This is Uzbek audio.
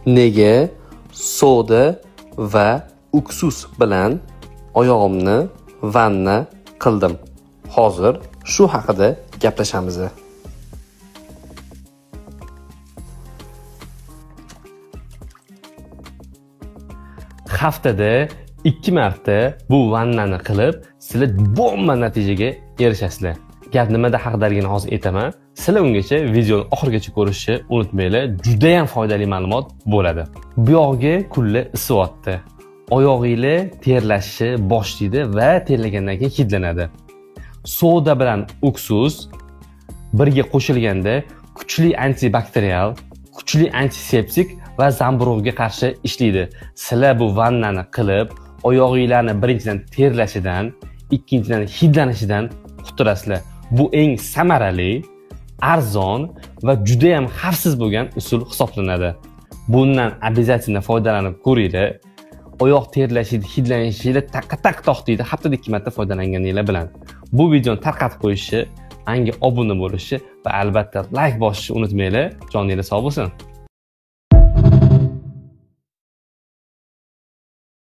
Nega soda va uksus bilan oyog'imni vanna qildim? Hozir shu haqida gaplashamiz. Haftada 2 marta bu vannani qilib, sizlar bomba natijaga erishasizlar. Gap nimada haqidagini hozir aytaman. Sizlar ungacha videoni oxirigacha ko'rishni unutmanglar. Juda ham foydali ma'lumot bo'ladi. Bu yog'iga kunlar isyapti. Oyog'inglar terlashni boshlaydi va terlagandan keyin hidlanadi. Soda bilan uksus birga qo'shilganda kuchli antibakterial, kuchli antiseptik va zamburug'ga qarshi ishlaydi. Sizlar bu vannani qilib, oyog'inglarni birinchidan terlashidan, ikkinchidan hidlanishidan qutulasizlar. Bu eng samarali, arzon va juda ham xavfsiz bo'lgan usul hisoblanadi. Bundan обязательно foydalanib ko'ringlar. Oyoq terlashida, hidlanishida taqqa-taq to'xtaydi. Haftada 2 marta foydalanganinglar bilan. Bu videoni tarqatib qo'yishni, menga obuna bo'lishni va albatta like bosishni unutmanglar. Joningiz sog' bo'lsin.